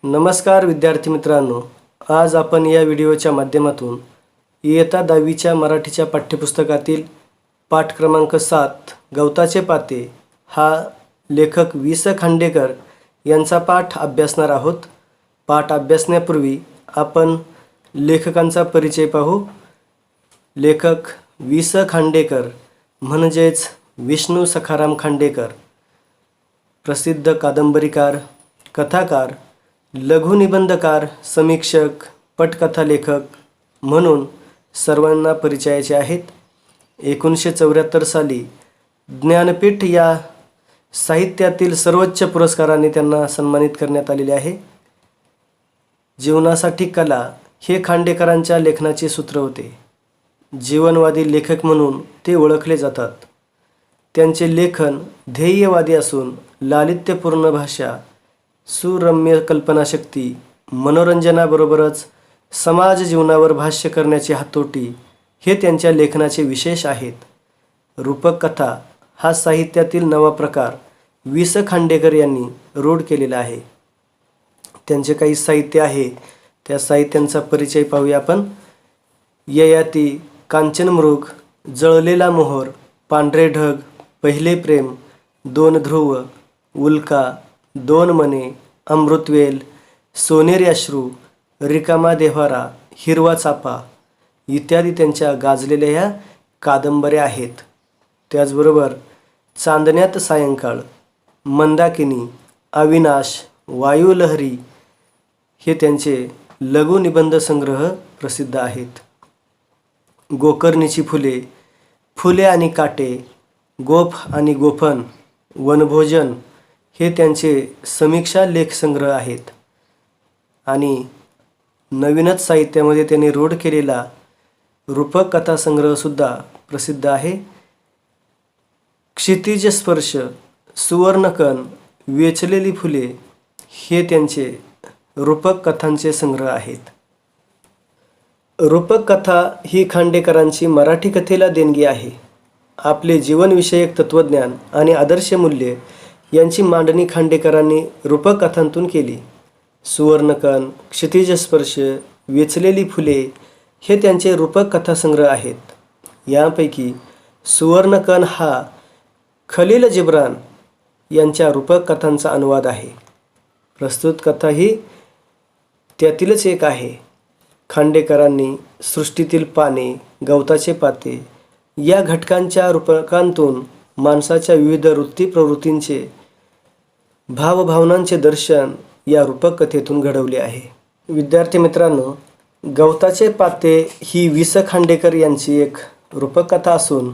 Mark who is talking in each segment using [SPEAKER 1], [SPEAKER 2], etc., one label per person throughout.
[SPEAKER 1] नमस्कार विद्यार्थी मित्रांनो, आज आपण या व्हिडिओच्या माध्यमातून इयत्ता 10वीच्या मराठीच्या पाठ्यपुस्तकातील पाठ क्रमांक 7 गवताचे पाते हा लेखक वि स खांडेकर यांचा पाठ अभ्यासणार आहोत. पाठ अभ्यासण्यापूर्वी आपण लेखकांचा परिचय पाहू. लेखक वि स खांडेकर म्हणजेच विष्णू सखाराम खांडेकर, प्रसिद्ध कादंबरीकार, कथाकार, लघुनिबंधकार, समीक्षक, पटकथा लेखक म्हणून सर्वांना परिचयाचे आहेत. 1974 साली ज्ञानपीठ या साहित्यातील सर्वोच्च पुरस्काराने त्यांना सन्मानित करण्यात आलेले आहे. जीवनासाठी कला हे खांडेकरांच्या लेखनाचे सूत्र होते. जीवनवादी लेखक म्हणून ते ओळखले जातात. त्यांचे लेखन ध्येयवादी असून लालित्यपूर्ण भाषा, सुरम्य कल्पनाशक्ती, मनोरंजनाबरोबरच समाज जीवनावर भाष्य करण्याची हातोटी हे त्यांच्या लेखनाचे विशेष आहेत. रूपक कथा हा साहित्यातील नवा प्रकार वि स खांडेकर यांनी रूढ केलेला आहे. त्यांचे काही साहित्य आहे, त्या साहित्यांचा परिचय पाहूया आपण. ययाती, कांचनमृग, जळलेला मोहर, पांढरे ढग, पहिले प्रेम, दोन ध्रुव, उल्का, दोन मने, अमृतवेल, सोनेरी अश्रू, रिकामा देव्हारा, हिरवा चाफा इत्यादी त्यांच्या गाजलेल्या ह्या कादंबऱ्या आहेत. त्याचबरोबर चांदण्यात सायंकाळ, मंदाकिनी, अविनाश, वायुलहरी हे त्यांचे लघुनिबंध संग्रह प्रसिद्ध आहेत. गोकर्णीची फुले, फुले आणि काटे, गोफ आणि गोफन, वनभोजन हे त्यांचे समीक्षा लेखसंग्रह आहेत. आणि नवीनच साहित्यामध्ये त्यांनी रूढ केलेला रूपक कथासंग्रहसुद्धा प्रसिद्ध आहे. क्षितिज स्पर्श, सुवर्णकण, वेचलेली फुले हे त्यांचे रूपक कथांचे संग्रह आहेत. रूपक कथा ही खांडेकरांची मराठी कथेला देणगी आहे. आपले जीवनविषयक तत्त्वज्ञान आणि आदर्श मूल्ये यांची मांडणी खांडेकरांनी रूपक कथांतून केली. सुवर्णकण, क्षितिज स्पर्श, वेचलेली फुले हे त्यांचे रूपक कथासंग्रह आहेत. यापैकी सुवर्णकण हा खलील जिब्रान यांच्या रूपक कथांचा अनुवाद आहे. प्रस्तुत कथा ही त्यातीलच एक आहे. खांडेकरांनी सृष्टीतील पाने, गवताचे पाते या घटकांच्या रूपकांतून माणसाच्या विविध वृत्ती प्रवृत्तींचे, भावभावनांचे दर्शन या रूपक कथेतून घडवले आहे. विद्यार्थी मित्रांनो, गवताचे पाते ही वि स खांडेकर यांची एक रूपक कथा असून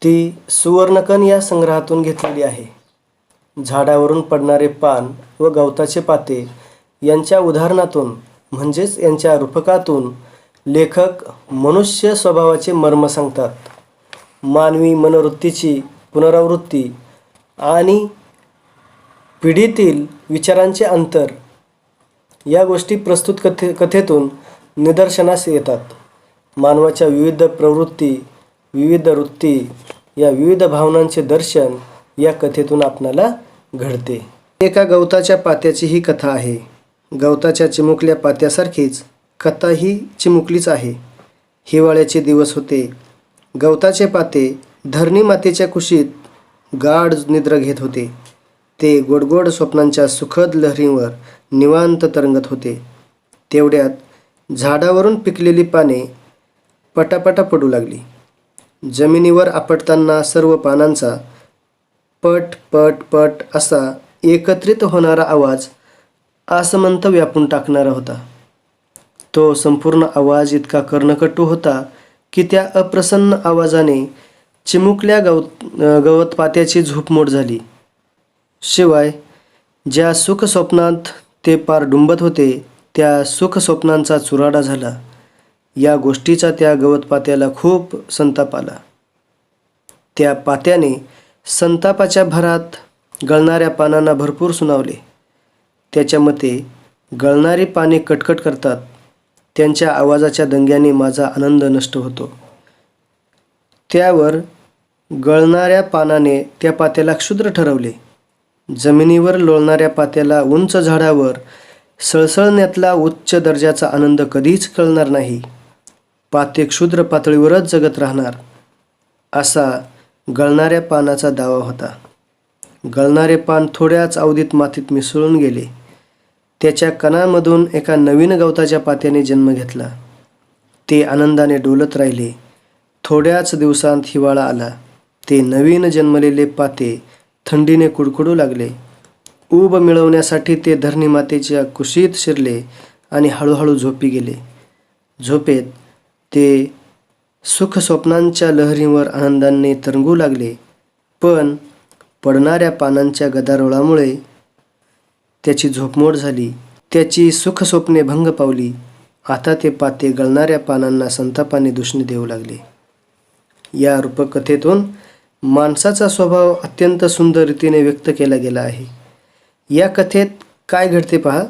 [SPEAKER 1] ती सुवर्णकण या संग्रहातून घेतलेली आहे. झाडावरून पडणारे पान व गवताचे पाते यांच्या उदाहरणातून म्हणजेच यांच्या रूपकातून लेखक मनुष्य स्वभावाचे मर्म सांगतात. मानवी मनोवृत्तीची पुनरावृत्ती आणि पिढीतील विचारांचे अंतर या गोष्टी प्रस्तुत कथेतून निदर्शनास येतात. मानवाच्या विविध प्रवृत्ती, विविध वृत्ती या विविध भावनांचे दर्शन या कथेतून आपणाला घडते. एका गवताच्या पात्याची ही कथा आहे. गवताच्या चिमुकल्या पात्यासारखीच कथा ही चिमुकलीच आहे. हिवाळ्याचे दिवस होते. गवताचे पाते धरणी मातेच्या कुशीत गाढ निद्रा घेत होते. ते गोडगोड स्वप्नांच्या सुखद लहरींवर निवांत तरंगत होते. तेवढ्यात झाडावरून पिकलेली पाने पटापटा पडू लागली. जमिनीवर आपटताना सर्व पानांचा पट पट पट असा एकत्रित होणारा आवाज आसमंत व्यापून टाकणारा होता. तो संपूर्ण आवाज इतका कर्णकटू होता की त्या अप्रसन्न आवाजाने चिमुकल्या गवतपात्याची झोपमोड झाली. शिवाय ज्या सुखस्वप्नात ते पार डुंबत होते त्या सुखस्वप्नांचा चुराडा झाला. या गोष्टीचा त्या गवतपात्याला खूप संताप आला. त्या पात्याने संतापाच्या भरात गळणाऱ्या पानांना भरपूर सुनावले. त्याच्या मते गळणारी पाने कटकट करतात. त्यांच्या आवाजाच्या दंग्याने माझा आनंद नष्ट होतो. त्यावर गळणाऱ्या पानाने त्या पात्याला क्षुद्र ठरवले. जमिनीवर लोळणाऱ्या पात्याला उंच झाडावर सळसळण्यातला उच्च दर्जाचा आनंद कधीच कळणार नाही. पाते क्षुद्र पातळीवरच जगत राहणार, असा गळणाऱ्या पानाचा दावा होता. गळणारे पान थोड्याच अवधीत मातीत मिसळून गेले. त्याच्या कणांमधून एका नवीन गवताच्या पात्याने जन्म घेतला. ते आनंदाने डोलत राहिले. थोड्याच दिवसांत हिवाळा आला. ते नवीन जन्मलेले पाते थंडीने कुडकुडू लागले. ऊब मिळवण्यासाठी ते धरणीमातेच्या कुशीत शिरले आणि हळूहळू झोपी गेले. झोपेत ते सुखस्वप्नांच्या लहरीवर आनंदाने तरंगू लागले. पण पडणाऱ्या पानांच्या गदारोळामुळे त्याची झोपमोड झाली. त्याची सुखस्वप्ने भंग पावली. आता ते पाते गळणाऱ्या पानांना संतापाने दुष्णे देऊ लागले. या रूपकथेतून माणसाचा स्वभाव अत्यंत सुंदर रीतीने व्यक्त केला गेला आहे. या कथेत काय घडते पहा.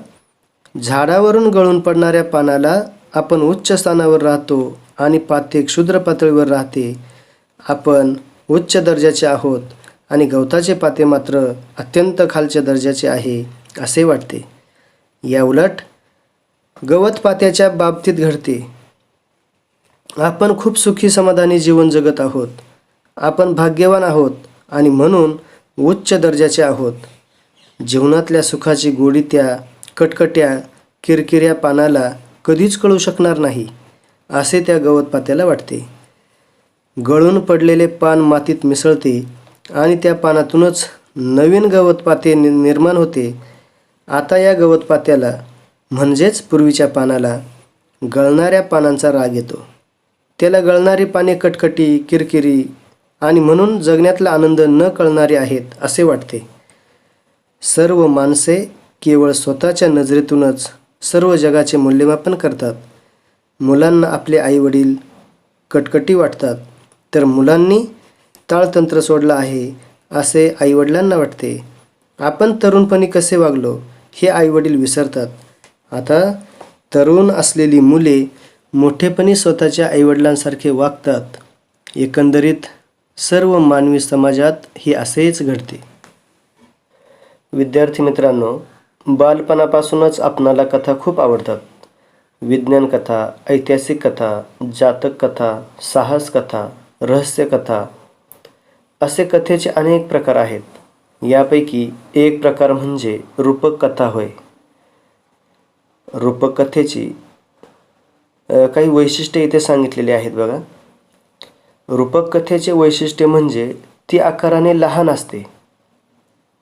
[SPEAKER 1] झाडावरून गळून पडणाऱ्या पानाला आपण उच्च स्थानावर राहतो आणि पाते क्षुद्र पातळीवर राहते. आपण उच्च दर्जाचे आहोत आणि गवताचे पाते मात्र अत्यंत खालच्या दर्जाचे आहे असे वाटते. या उलट गवत पात्याच्या बाबतीत घडते. आपण खूप सुखी समाधानी जीवन जगत आहोत. आपण भाग्यवान आहोत आणि म्हणून उच्च दर्जाचे आहोत. जीवनातल्या सुखाची गोडी त्या कटकट्या किरकिऱ्या पानाला कधीच कळू शकणार नाही असे त्या गवत पात्याला वाटते. गळून पडलेले पान मातीत मिसळते आणि त्या पानातूनच नवीन गवत पाते निर्माण होते. आता या गवत पात्याला म्हणजेच पूर्वीच्या पानाला गळणाऱ्या पानांचा राग येतो. त्याला गळणारी पाने कटकटी, किरकिरी आणि म्हणून जगण्यातला आनंद न कळणारे आहेत असे वाटते. सर्व माणसे केवळ स्वतःच्या नजरेतूनच सर्व जगाचे मूल्यमापन करतात. मुलांना आपले आईवडील कटकटी वाटतात, तर मुलांनी ताळतंत्र सोडलं आहे असे आईवडिलांना वाटते. आपण तरुणपणी कसे वागलो हे आईवडील विसरतात. आता तरुण असलेली मुले मोठेपणी स्वतःच्या आईवडिलांसारखे वागतात. एकंदरीत सर्व मानवी समाजात हे असेच घडते. विद्यार्थी मित्रांनो, बालपणापासूनच आपणाला कथा खूप आवडतात. विज्ञान कथा, ऐतिहासिक कथा, जातक कथा, साहस कथा, रहस्य कथा असे कथेचे अनेक प्रकार आहेत. यापैकी एक प्रकार म्हणजे रूपक कथा होय. रूपक कथेची काही वैशिष्ट्ये इथे सांगितलेली आहेत बघा. रूपक कथेचे वैशिष्ट्य म्हणजे ती आकाराने लहान असते.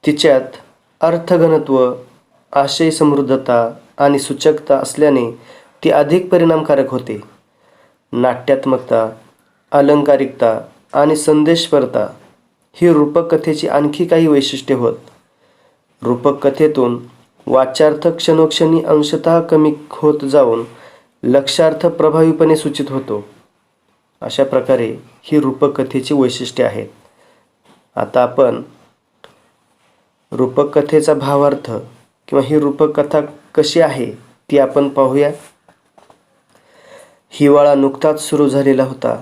[SPEAKER 1] तिच्यात अर्थघनत्व, आशय समृद्धता आणि सूचकता असल्याने ती अधिक परिणामकारक होते. नाट्यात्मकता, अलंकारिकता आणि संदेशपरता ही रूपक कथेची आणखी काही वैशिष्ट्ये होत. रूपक कथेतून वाच्यार्थ क्षणोक्षणी अंशतः कमी होत जाऊन लक्ष्यार्थ प्रभावीपणे सूचित होतो. अशा प्रकारे ही रूपक कथेची वैशिष्ट्ये आहेत. आता आपण रूपक कथेचा भावार्थ किंवा ही रूपक कथा कशी आहे ती आपण पाहूया. हिवाळा नुकताच सुरू झालेला होता.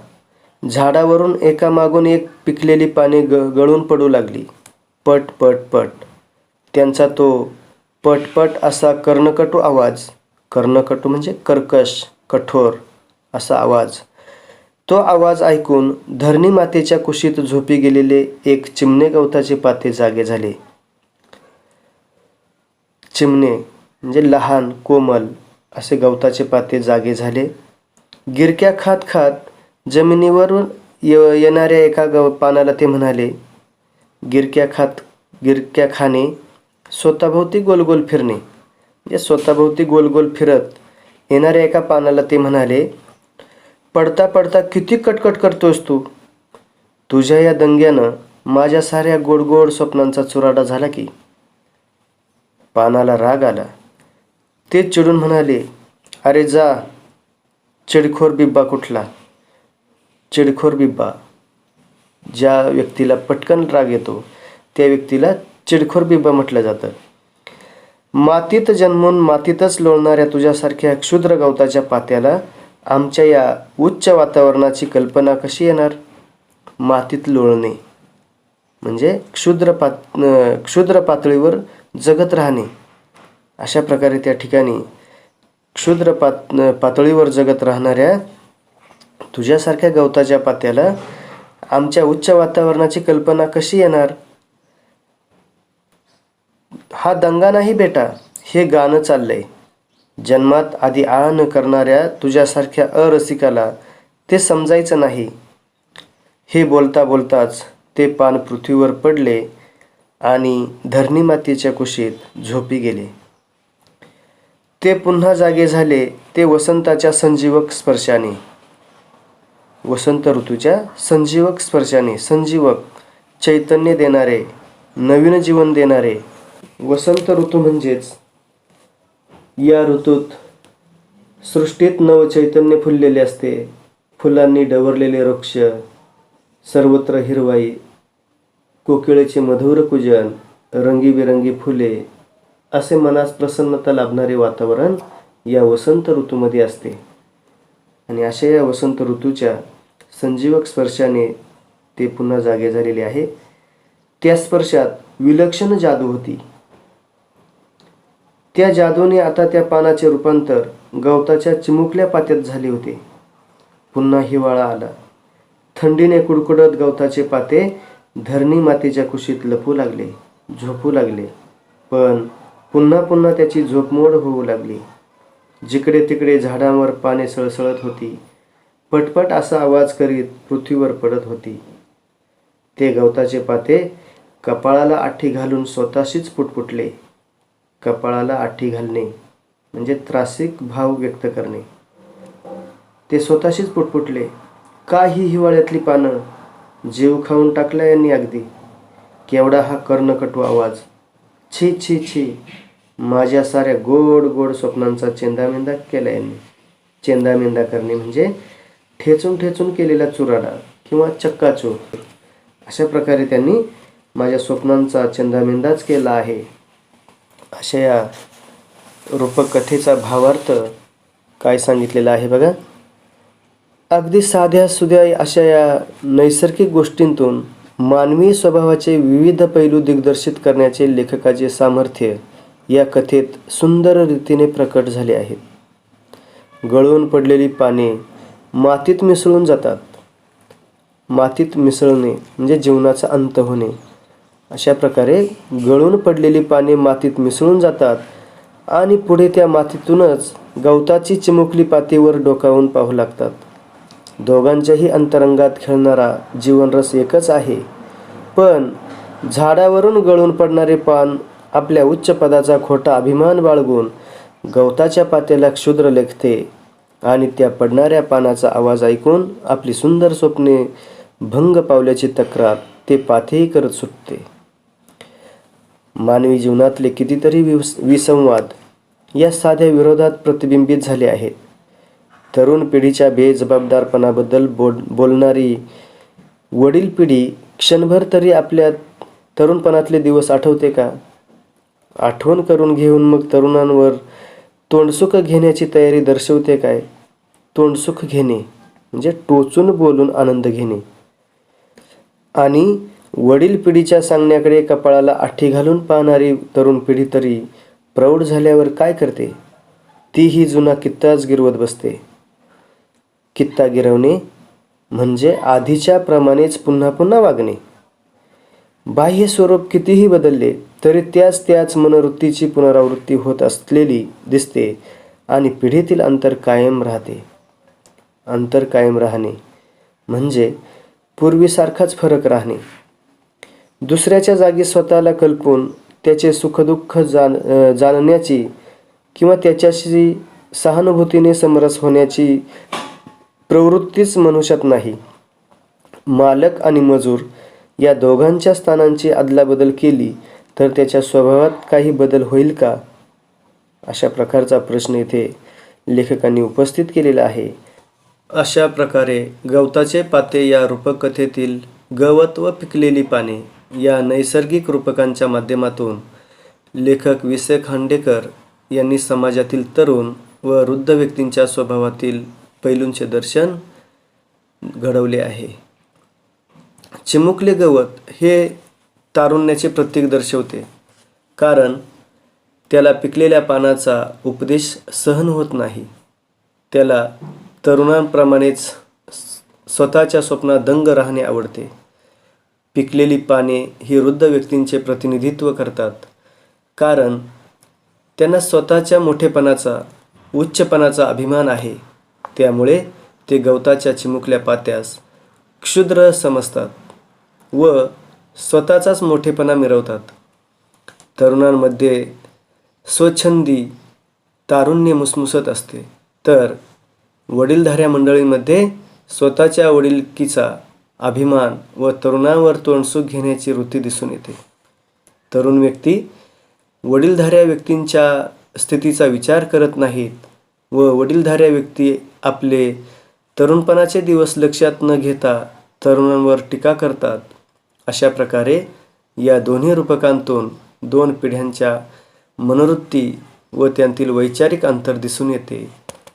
[SPEAKER 1] झाडावरून एकामागून एक पिकलेली पाने गळून पडू लागली. पट पट पट. त्यांचा तो पटपट असा कर्णकटू आवाज, कर्णकटू म्हणजे कर्कश, कठोर असा आवाज, तो आवाज ऐकून धरणी मातेच्या कुशीत झोपी गेलेले एक चिमणे गवताचे पाते जागे झाले. चिमणे म्हणजे लहान कोमल असे गवताचे पाते जागे झाले. गिरक्या खात खात जमिनीवरून येणाऱ्या एका पानाला ते म्हणाले, गिरक्या खाणे स्वतःभोवती गोलगोल फिरणे. म्हणजे स्वतःभोवती गोलगोल फिरत येणाऱ्या एका पानाला ते म्हणाले, पडता पडता किती कटकट करतोस तू. तुझ्या या दंग्यानं माझ्या साऱ्या गोडगोड स्वप्नांचा चुराडा झाला की. पानाला राग आला. ते चिडून म्हणाले, अरे जा, चिडखोर बिब्बा कुठला. चिडखोर बिब्बा, ज्या व्यक्तीला पटकन राग येतो त्या व्यक्तीला चिडखोर बिब्बा म्हटलं जातं. मातीत जन्मून मातीतच लोळणाऱ्या तुझ्यासारख्या क्षुद्र गवताच्या पात्याला आमच्या या उच्च वातावरणाची कल्पना कशी येणार. मातीत लोळणे म्हणजे क्षुद्र पातळीवर जगत राहणे अशा प्रकारे त्या ठिकाणी क्षुद्र पातळीवर जगत राहणाऱ्या तुझ्यासारख्या गवताच्या पात्याला आमच्या उच्च वातावरणाची कल्पना कशी येणार? हा दंगा नाही बेटा, हे गाणं चाललंय. जन्मात आधी आ न करणाऱ्या तुझ्यासारख्या अरसिकाला ते समजायचं नाही. हे बोलता बोलताच ते पान पृथ्वीवर पडले आणि धरणी मातेच्या कुशीत झोपी गेले. ते पुन्हा जागे झाले ते वसंताच्या संजीवक स्पर्शाने, वसंत ऋतूच्या संजीवक स्पर्शाने. संजीवक, चैतन्य देणारे, नवीन जीवन देणारे. वसंत ऋतू म्हणजेच या ऋतूत सृष्टीत नवचैतन्य फुललेले असते. फुलांनी डवरलेले वृक्ष, सर्वत्र हिरवाई, कोकिळेचे मधुर कूजन, रंगीबेरंगी फुले, असे मनास प्रसन्नता लाभणारे वातावरण या वसंत ऋतूमध्ये असते. आणि अशा या वसंत ऋतूच्या संजीवक स्पर्शाने ते पुन्हा जागे झालेले आहे. त्या स्पर्शात विलक्षण जादू होती. त्या जादूने आता त्या पानाचे रूपांतर गवताच्या चिमुकल्या पात्यात झाले होते. पुन्हा हिवाळा आला. थंडीने कुडकुडत गवताचे पाते धरणी मातेच्या कुशीत लपू लागले, झोपू लागले. पण पुन्हा पुन्हा त्याची झोपमोड होऊ लागली. जिकडे तिकडे झाडांवर पाने सळसळत होती. पटपट असा आवाज करीत पृथ्वीवर पडत होती. ते गवताचे पाते कपाळाला आठी घालून स्वतःशीच पुटपुटले. कपाळाला आठी घालणे म्हणजे त्रासिक भाव व्यक्त करणे. ते स्वतःशीच पुटपुटले. का ही हिवाळ्यातली पानं? जीव खाऊन टाकला यांनी अगदी. केवढा हा कर्णकटू आवाज! छी छी छी! माझ्या साऱ्या गोड गोड स्वप्नांचा चेंदामेंदा केला यांनी. चेंदामेंदा करणे म्हणजे ठेचून ठेचून केलेला चुराडा किंवा चक्काचूर. अशा प्रकारे त्यांनी माझ्या स्वप्नांचा चेंदामेंदाच केला आहे. अशा या रूपकथेचा भावार्थ काय सांगितलेला आहे बघा. अगदी साध्या सुध्या अशा या नैसर्गिक गोष्टींतून मानवी स्वभावाचे विविध पैलू दिग्दर्शित करण्याचे लेखकाचे सामर्थ्य या कथेत सुंदर रीतीने प्रकट झाले आहे. गळून पडलेली पाने मातीत मिसळून जातात. मातीत मिसळणे म्हणजे जीवनाचा अंत होणे. अशा प्रकारे गळून पडलेली पाने मातीत मिसळून जातात आणि पुढे त्या मातीतूनच गवताची चिमुकली पातीवर डोकावून पाहू लागतात. दोघांच्याही अंतरंगात खेळणारा जीवनरस एकच आहे. पण झाडावरून गळून पडणारे पान आपल्या उच्च पदाचा खोटा अभिमान बाळगून गवताच्या पात्याला क्षुद्र लेखते आणि त्या पडणाऱ्या पानाचा आवाज ऐकून आपली सुंदर स्वप्ने भंग पावल्याची तक्रार ते पातेही करत सुटते. मानवी जीवनातले कितीतरी विसंवाद या साध्या विरोधात प्रतिबिंबित झाले आहेत. तरुण पिढीच्या बेजबाबदारपणाबद्दल बोलणारी वडील पिढी क्षणभर तरी आपल्या तरुणपणातले दिवस आठवते का? आठवण करून घेऊन मग तरुणांवर तोंडसुख घेण्याची तयारी दर्शवते काय? तोंडसुख घेणे म्हणजे टोचून बोलून आनंद घेणे. आणि वडील पिढीच्या सांगण्याकडे कपाळाला आठी घालून पाहणारी तरुण पिढी तरी प्रौढ झाल्यावर काय करते? तीही जुना कित्ताच गिरवत बसते. कित्ता गिरवणे म्हणजे आधीच्या प्रमाणेच पुन्हा पुन्हा वागणे. बाह्य स्वरूप कितीही बदलले तरी त्याच मनोवृत्तीची पुनरावृत्ती होत असलेली दिसते आणि पिढीतील अंतर कायम राहते. अंतर कायम राहणे म्हणजे पूर्वीसारखाच फरक राहणे. दुसऱ्याच्या जागी स्वतःला कल्पून त्याचे सुखदुःख जाणण्याची किंवा त्याच्याशी सहानुभूतीने समरस होण्याची प्रवृत्तीच मनुष्यात नाही. मालक आणि मजूर या दोघांच्या स्थानांची अदलाबदल केली तर त्याच्या स्वभावात काही बदल होईल का? अशा प्रकारचा प्रश्न इथे लेखकांनी उपस्थित केलेला आहे. अशा प्रकारे गवताचे पाते या रूपकथेतील गवत व पिकलेली पाने या नैसर्गिक रूपकांच्या माध्यमातून लेखक वि. स. खांडेकर यांनी समाजातील तरुण व वृद्ध व्यक्तींच्या स्वभावातील पैलूंचे दर्शन घडवले आहे. चिमुकले गवत हे तारुण्याचे प्रतीक दर्शवते, कारण त्याला पिकलेल्या पानाचा उपदेश सहन होत नाही. त्याला तरुणांप्रमाणेच स्वतःच्या स्वप्नात दंग राहणे आवडते. पिकलेली पाने ही वृद्ध व्यक्तींचे प्रतिनिधित्व करतात, कारण त्यांना स्वतःच्या मोठेपणाचा, उच्चपणाचा अभिमान आहे. त्यामुळे ते गवताच्या चिमुकल्या पात्यास क्षुद्र समजतात व स्वतःचाच मोठेपणा मिरवतात. तरुणांमध्ये स्वच्छंदी तारुण्य मुसमुसत असते, तर वडीलधाऱ्या मंडळींमध्ये स्वतःच्या वडिलकीचा अभिमान व तरुणांवर तोंडसुख घेण्याची वृत्ती दिसून येते. तरुण व्यक्ती वडीलधाऱ्या व्यक्तींच्या स्थितीचा विचार करत नाहीत व वडीलधाऱ्या व्यक्ती आपले तरुणपणाचे दिवस लक्षात न घेता तरुणांवर टीका करतात. अशा प्रकारे या दोन्ही रूपकांतून दोन पिढ्यांच्या मनोवृत्ती व त्यांतील वैचारिक अंतर दिसून येते.